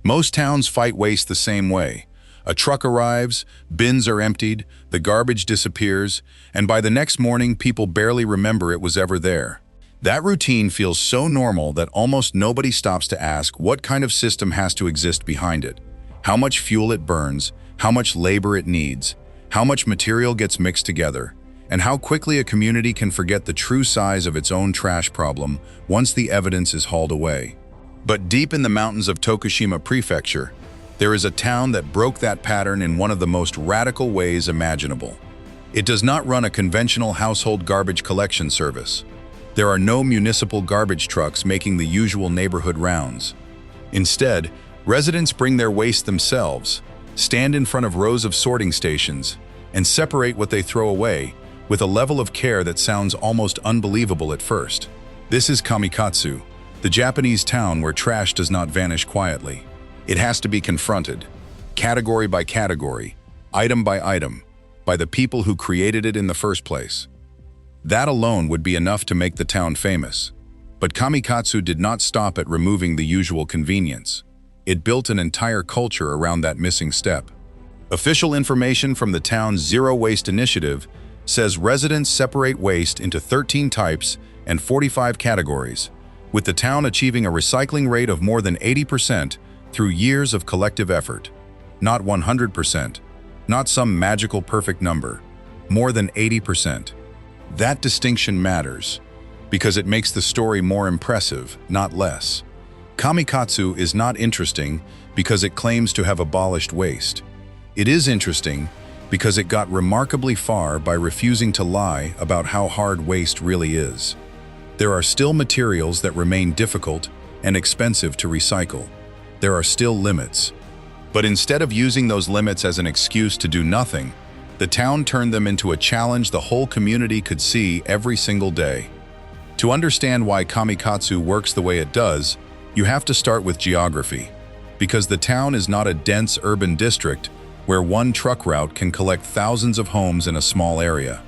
Most towns fight waste the same way. A truck arrives, bins are emptied, the garbage disappears, and by the next morning, people barely remember it was ever there. That routine feels so normal that almost nobody stops to ask what kind of system has to exist behind it, how much fuel it burns, how much labor it needs, how much material gets mixed together, and how quickly a community can forget the true size of its own trash problem once the evidence is hauled away. But deep in the mountains of Tokushima Prefecture, there is a town that broke that pattern in one of the most radical ways imaginable. It does not run a conventional household garbage collection service. There are no municipal garbage trucks making the usual neighborhood rounds. Instead, residents bring their waste themselves, stand in front of rows of sorting stations, and separate what they throw away with a level of care that sounds almost unbelievable at first. This is Kamikatsu, the Japanese town where trash does not vanish quietly. It has to be confronted, category by category, item by item, by the people who created it in the first place. That alone would be enough to make the town famous. But Kamikatsu did not stop at removing the usual convenience. It built an entire culture around that missing step. Official information from the town's Zero Waste Initiative says residents separate waste into 13 types and 45 categories, with the town achieving a recycling rate of more than 80% through years of collective effort. Not 100%, not some magical perfect number, more than 80%. That distinction matters, because it makes the story more impressive, not less. Kamikatsu is not interesting because it claims to have abolished waste. It is interesting because it got remarkably far by refusing to lie about how hard waste really is. There are still materials that remain difficult and expensive to recycle. There are still limits. But instead of using those limits as an excuse to do nothing, the town turned them into a challenge the whole community could see every single day. To understand why Kamikatsu works the way it does, you have to start with geography, because the town is not a dense urban district where one truck route can collect thousands of homes in a small area.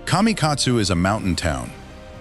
Kamikatsu is a mountain town.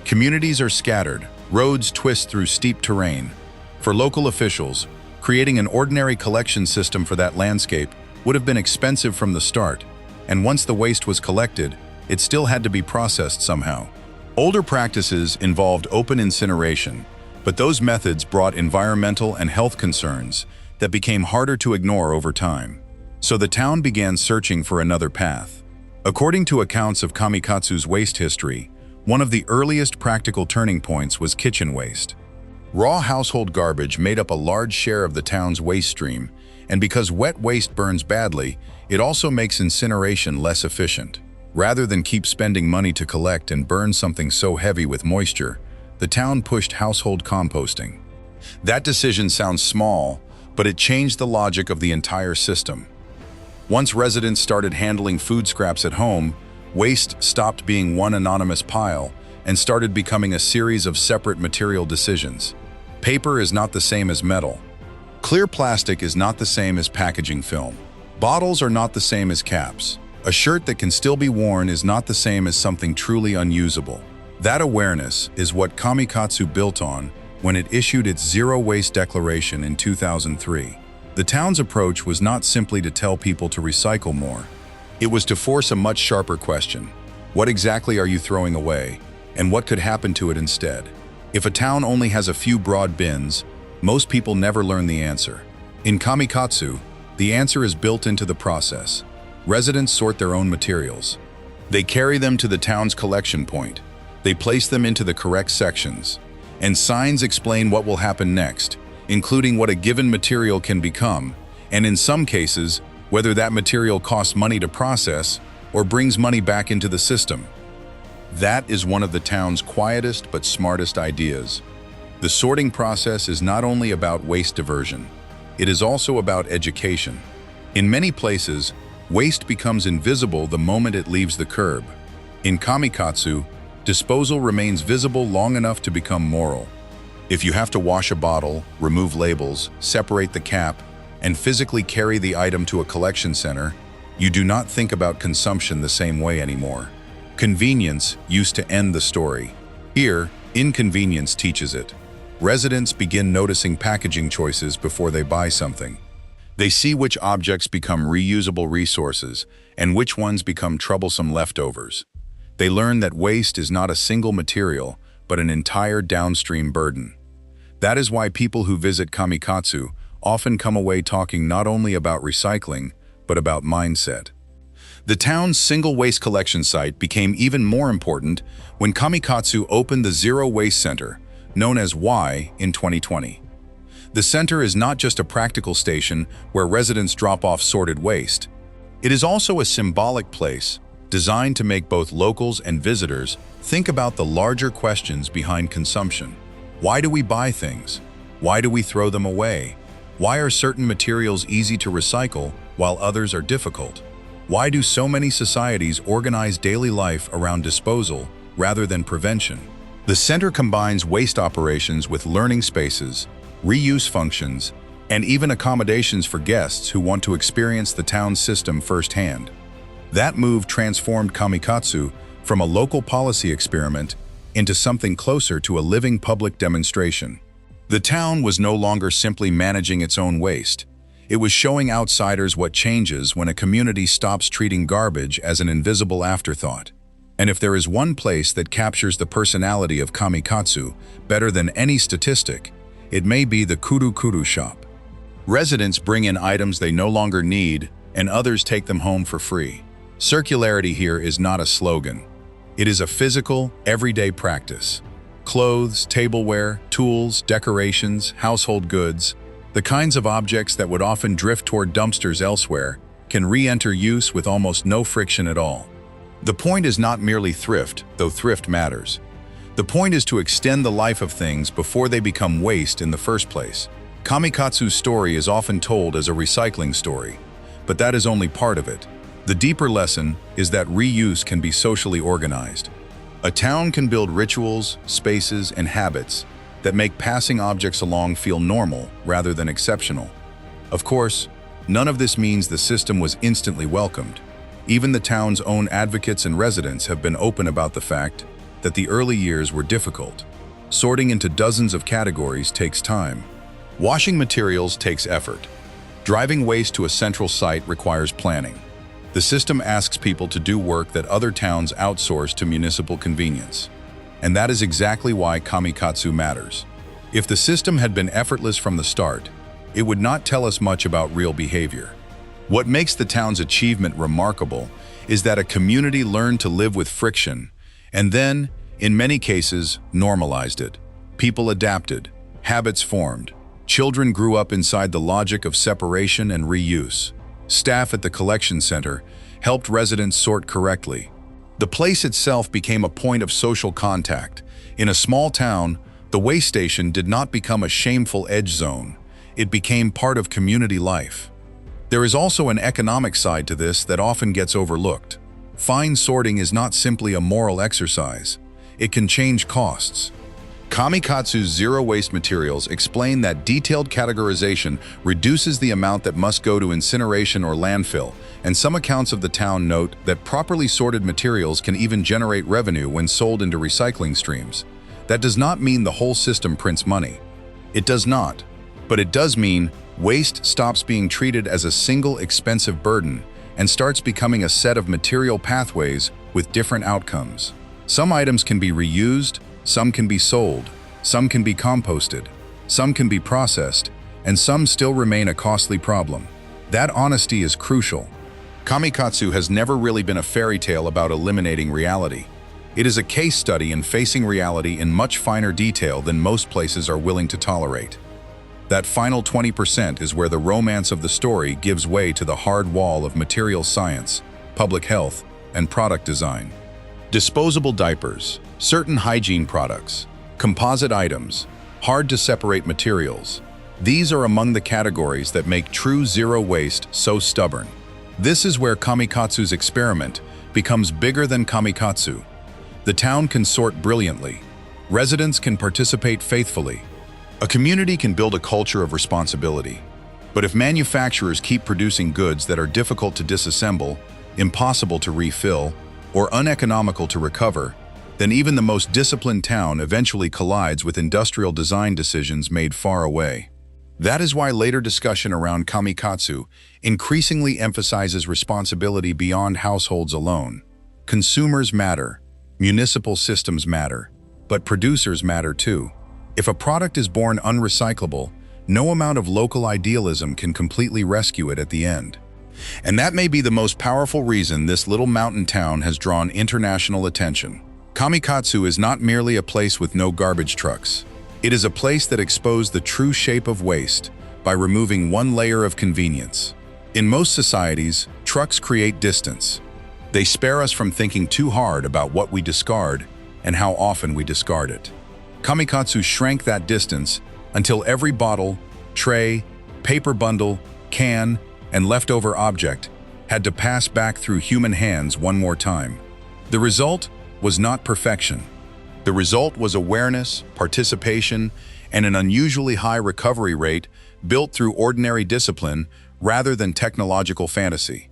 Communities are scattered, roads twist through steep terrain. For local officials, creating an ordinary collection system for that landscape would have been expensive from the start, and once the waste was collected, it still had to be processed somehow. Older practices involved open incineration, but those methods brought environmental and health concerns that became harder to ignore over time. So the town began searching for another path. According to accounts of Kamikatsu's waste history, one of the earliest practical turning points was kitchen waste. Raw household garbage made up a large share of the town's waste stream, and because wet waste burns badly, it also makes incineration less efficient. Rather than keep spending money to collect and burn something so heavy with moisture, the town pushed household composting. That decision sounds small, but it changed the logic of the entire system. Once residents started handling food scraps at home, waste stopped being one anonymous pile and started becoming a series of separate material decisions. Paper is not the same as metal. Clear plastic is not the same as packaging film. Bottles are not the same as caps. A shirt that can still be worn is not the same as something truly unusable. That awareness is what Kamikatsu built on when it issued its Zero Waste Declaration in 2003. The town's approach was not simply to tell people to recycle more. It was to force a much sharper question. What exactly are you throwing away, and what could happen to it instead? If a town only has a few broad bins, most people never learn the answer. In Kamikatsu, the answer is built into the process. Residents sort their own materials. They carry them to the town's collection point. They place them into the correct sections. And signs explain what will happen next, including what a given material can become, and in some cases, whether that material costs money to process or brings money back into the system. That is one of the town's quietest but smartest ideas. The sorting process is not only about waste diversion, it is also about education. In many places, waste becomes invisible the moment it leaves the curb. In Kamikatsu, disposal remains visible long enough to become moral. If you have to wash a bottle, remove labels, separate the cap, and physically carry the item to a collection center, you do not think about consumption the same way anymore. Convenience used to end the story. Here, inconvenience teaches it. residents begin noticing packaging choices before they buy something. They see which objects become reusable resources and which ones become troublesome leftovers. They learn that waste is not a single material, but an entire downstream burden. That is why people who visit Kamikatsu often come away talking not only about recycling, but about mindset. The town's single waste collection site became even more important when Kamikatsu opened the Zero Waste Center, known as Y, in 2020. The center is not just a practical station where residents drop off sorted waste. It is also a symbolic place designed to make both locals and visitors think about the larger questions behind consumption. Why do we buy things? Why do we throw them away? Why are certain materials easy to recycle while others are difficult? Why do so many societies organize daily life around disposal rather than prevention? The center combines waste operations with learning spaces, reuse functions, and even accommodations for guests who want to experience the town's system firsthand. That move transformed Kamikatsu from a local policy experiment into something closer to a living public demonstration. The town was no longer simply managing its own waste. It was showing outsiders what changes when a community stops treating garbage as an invisible afterthought. And if there is one place that captures the personality of Kamikatsu better than any statistic, it may be the Kuru Kuru shop. Residents bring in items they no longer need, and others take them home for free. Circularity here is not a slogan. It is a physical, everyday practice. Clothes, tableware, tools, decorations, household goods, the kinds of objects that would often drift toward dumpsters elsewhere, can re-enter use with almost no friction at all. The point is not merely thrift, though thrift matters. The point is to extend the life of things before they become waste in the first place. Kamikatsu's story is often told as a recycling story, but that is only part of it. The deeper lesson is that reuse can be socially organized. A town can build rituals, spaces, and habits that make passing objects along feel normal rather than exceptional. Of course, none of this means the system was instantly welcomed. Even the town's own advocates and residents have been open about the fact that the early years were difficult. Sorting into dozens of categories takes time. Washing materials takes effort. Driving waste to a central site requires planning. The system asks people to do work that other towns outsource to municipal convenience. And that is exactly why Kamikatsu matters. If the system had been effortless from the start, it would not tell us much about real behavior. What makes the town's achievement remarkable is that a community learned to live with friction and then, in many cases, normalized it. People adapted, habits formed, children grew up inside the logic of separation and reuse. Staff at the collection center helped residents sort correctly. The place itself became a point of social contact. In a small town, the waste station did not become a shameful edge zone. It became part of community life. There is also an economic side to this that often gets overlooked. Fine sorting is not simply a moral exercise. It can change costs. Kamikatsu's zero-waste materials explain that detailed categorization reduces the amount that must go to incineration or landfill, and some accounts of the town note that properly sorted materials can even generate revenue when sold into recycling streams. That does not mean the whole system prints money. It does not. But it does mean waste stops being treated as a single expensive burden and starts becoming a set of material pathways with different outcomes. Some items can be reused, some can be sold, some can be composted, some can be processed, and some still remain a costly problem. That honesty is crucial. Kamikatsu has never really been a fairy tale about eliminating reality. It is a case study in facing reality in much finer detail than most places are willing to tolerate. That final 20% is where the romance of the story gives way to the hard wall of material science, public health, and product design. Disposable diapers, certain hygiene products, composite items, hard-to-separate materials. These are among the categories that make true zero waste so stubborn. This is where Kamikatsu's experiment becomes bigger than Kamikatsu. The town can sort brilliantly. Residents can participate faithfully. A community can build a culture of responsibility. But if manufacturers keep producing goods that are difficult to disassemble, impossible to refill, or uneconomical to recover, then even the most disciplined town eventually collides with industrial design decisions made far away. That is why later discussion around Kamikatsu increasingly emphasizes responsibility beyond households alone. Consumers matter, municipal systems matter, but producers matter too. If a product is born unrecyclable, no amount of local idealism can completely rescue it at the end. And that may be the most powerful reason this little mountain town has drawn international attention. Kamikatsu is not merely a place with no garbage trucks. It is a place that exposed the true shape of waste by removing one layer of convenience. In most societies, trucks create distance. They spare us from thinking too hard about what we discard and how often we discard it. Kamikatsu shrank that distance until every bottle, tray, paper bundle, can, and leftover object had to pass back through human hands one more time. The result was not perfection. The result was awareness, participation, and an unusually high recovery rate built through ordinary discipline rather than technological fantasy.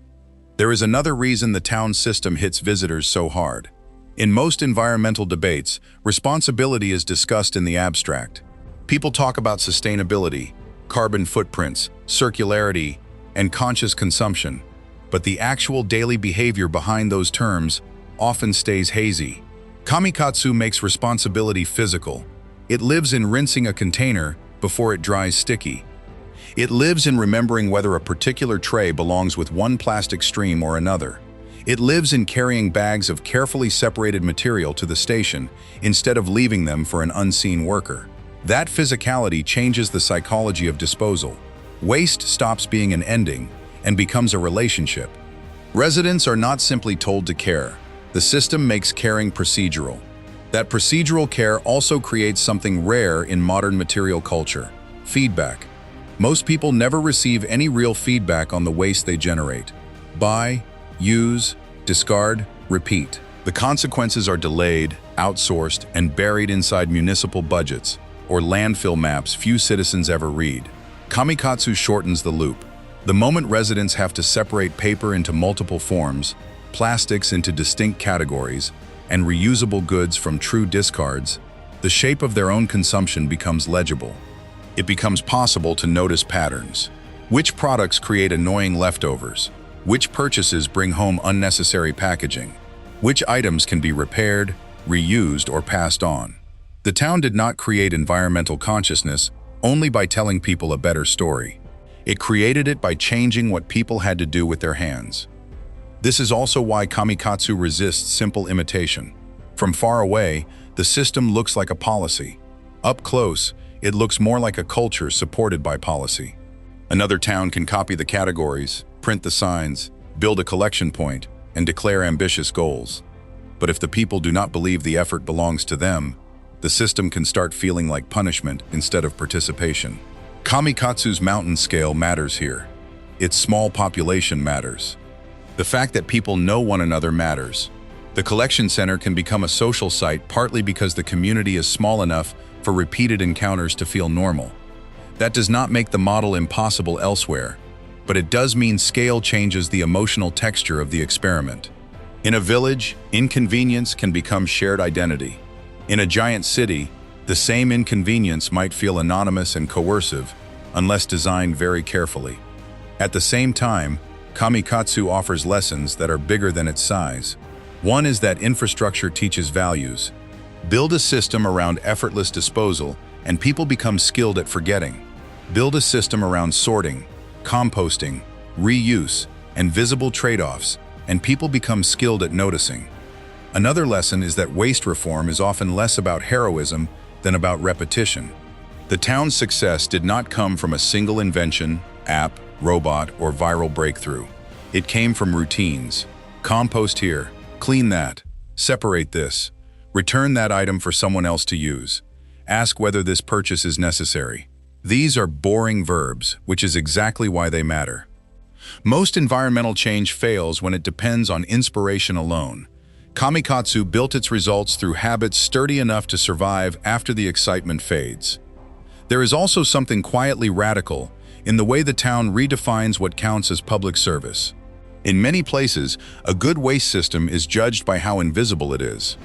There is another reason the town system hits visitors so hard. In most environmental debates, responsibility is discussed in the abstract. People talk about sustainability, carbon footprints, circularity, and conscious consumption, but the actual daily behavior behind those terms often stays hazy. Kamikatsu makes responsibility physical. It lives in rinsing a container before it dries sticky. It lives in remembering whether a particular tray belongs with one plastic stream or another. It lives in carrying bags of carefully separated material to the station instead of leaving them for an unseen worker. That physicality changes the psychology of disposal. Waste stops being an ending and becomes a relationship. Residents are not simply told to care. The system makes caring procedural. That procedural care also creates something rare in modern material culture: feedback. Most people never receive any real feedback on the waste they generate. Buy, use, discard, repeat. The consequences are delayed, outsourced, and buried inside municipal budgets or landfill maps few citizens ever read. Kamikatsu shortens the loop. The moment residents have to separate paper into multiple forms, plastics into distinct categories, and reusable goods from true discards, the shape of their own consumption becomes legible. It becomes possible to notice patterns. Which products create annoying leftovers? Which purchases bring home unnecessary packaging? Which items can be repaired, reused, or passed on? The town did not create environmental consciousness only by telling people a better story. It created it by changing what people had to do with their hands. This is also why Kamikatsu resists simple imitation. From far away, the system looks like a policy. Up close, it looks more like a culture supported by policy. Another town can copy the categories, print the signs, build a collection point, and declare ambitious goals. But if the people do not believe the effort belongs to them, the system can start feeling like punishment instead of participation. Kamikatsu's mountain scale matters here. Its small population matters. The fact that people know one another matters. The collection center can become a social site partly because the community is small enough for repeated encounters to feel normal. That does not make the model impossible elsewhere, but it does mean scale changes the emotional texture of the experiment. In a village, inconvenience can become shared identity. In a giant city, the same inconvenience might feel anonymous and coercive unless designed very carefully. At the same time, Kamikatsu offers lessons that are bigger than its size. One is that infrastructure teaches values. Build a system around effortless disposal, and people become skilled at forgetting. Build a system around sorting, composting, reuse, and visible trade-offs, and people become skilled at noticing. Another lesson is that waste reform is often less about heroism than about repetition. The town's success did not come from a single invention, app, robot, or viral breakthrough. It came from routines. Compost here, clean that, separate this, return that item for someone else to use. Ask whether this purchase is necessary. These are boring verbs, which is exactly why they matter. Most environmental change fails when it depends on inspiration alone. Kamikatsu built its results through habits sturdy enough to survive after the excitement fades. There is also something quietly radical in the way the town redefines what counts as public service. In many places, a good waste system is judged by how invisible it is.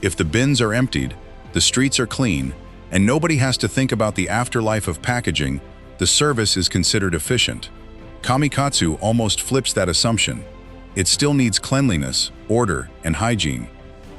If the bins are emptied, the streets are clean, and nobody has to think about the afterlife of packaging, the service is considered efficient. Kamikatsu almost flips that assumption. It still needs cleanliness, order, and hygiene.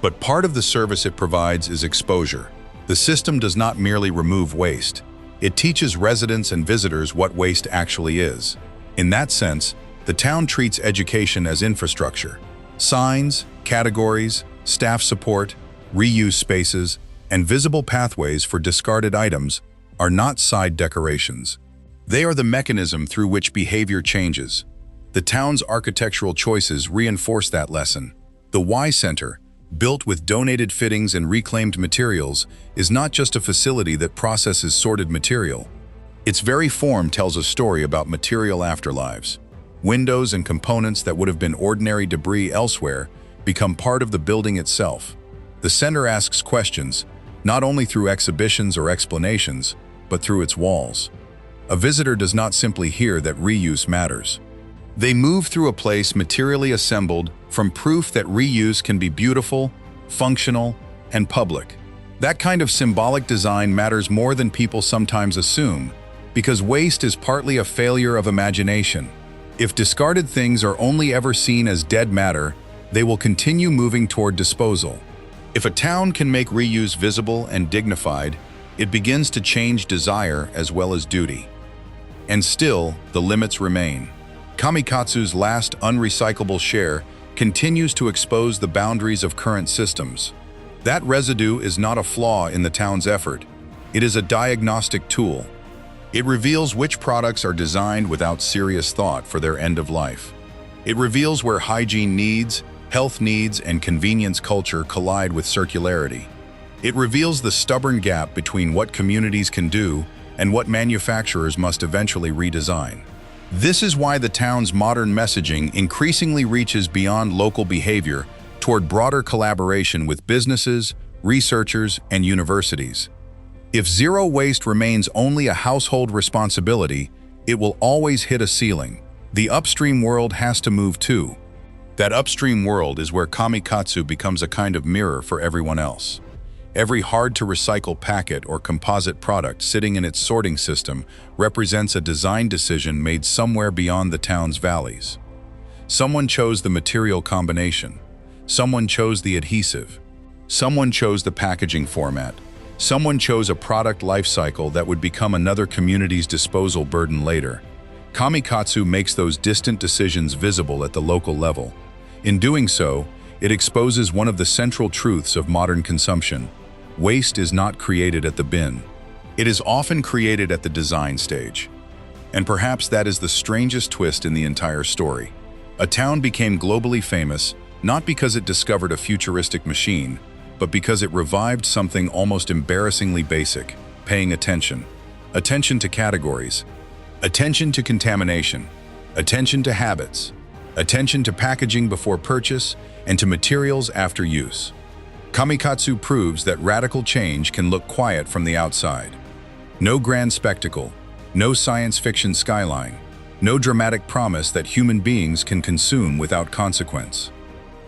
But part of the service it provides is exposure. The system does not merely remove waste. It teaches residents and visitors what waste actually is. In that sense, the town treats education as infrastructure. Signs, categories, staff support, reuse spaces, and visible pathways for discarded items are not side decorations. They are the mechanism through which behavior changes. The town's architectural choices reinforce that lesson. The Y Center, built with donated fittings and reclaimed materials, is not just a facility that processes sorted material. Its very form tells a story about material afterlives. Windows and components that would have been ordinary debris elsewhere become part of the building itself. The center asks questions, not only through exhibitions or explanations, but through its walls. A visitor does not simply hear that reuse matters. They move through a place materially assembled from proof that reuse can be beautiful, functional, and public. That kind of symbolic design matters more than people sometimes assume, because waste is partly a failure of imagination. If discarded things are only ever seen as dead matter, they will continue moving toward disposal. If a town can make reuse visible and dignified, it begins to change desire as well as duty. And still, the limits remain. Kamikatsu's last unrecyclable share continues to expose the boundaries of current systems. That residue is not a flaw in the town's effort. It is a diagnostic tool. It reveals which products are designed without serious thought for their end of life. It reveals where hygiene needs, health needs, and convenience culture collide with circularity. It reveals the stubborn gap between what communities can do and what manufacturers must eventually redesign. This is why the town's modern messaging increasingly reaches beyond local behavior toward broader collaboration with businesses, researchers, and universities. If zero waste remains only a household responsibility, it will always hit a ceiling. The upstream world has to move too. That upstream world is where Kamikatsu becomes a kind of mirror for everyone else. Every hard-to-recycle packet or composite product sitting in its sorting system represents a design decision made somewhere beyond the town's valleys. Someone chose the material combination. Someone chose the adhesive. Someone chose the packaging format. Someone chose a product life cycle that would become another community's disposal burden later. Kamikatsu makes those distant decisions visible at the local level. In doing so, it exposes one of the central truths of modern consumption. Waste is not created at the bin. It is often created at the design stage. And perhaps that is the strangest twist in the entire story. A town became globally famous not because it discovered a futuristic machine, but because it revived something almost embarrassingly basic: paying attention. Attention to categories. Attention to contamination. Attention to habits. Attention to packaging before purchase and to materials after use. Kamikatsu proves that radical change can look quiet from the outside. No grand spectacle, no science fiction skyline, no dramatic promise that human beings can consume without consequence.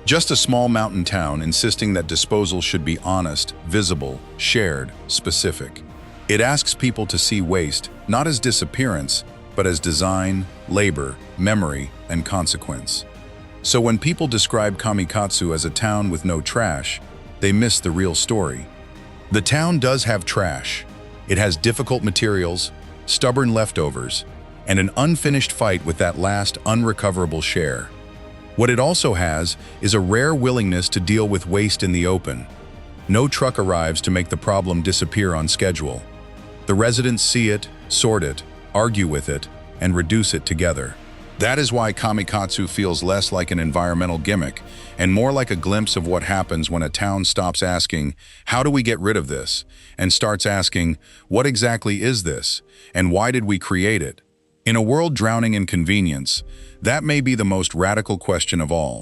Just a small mountain town insisting that disposal should be honest, visible, shared, specific. It asks people to see waste not as disappearance, but as design, labor, memory, and consequence. So when people describe Kamikatsu as a town with no trash, they miss the real story. The town does have trash. It has difficult materials, stubborn leftovers, and an unfinished fight with that last unrecoverable share. What it also has is a rare willingness to deal with waste in the open. No truck arrives to make the problem disappear on schedule. The residents see it, sort it, argue with it, and reduce it together. That is why Kamikatsu feels less like an environmental gimmick and more like a glimpse of what happens when a town stops asking, "How do we get rid of this?" and starts asking, "What exactly is this? And why did we create it?" In a world drowning in convenience, that may be the most radical question of all.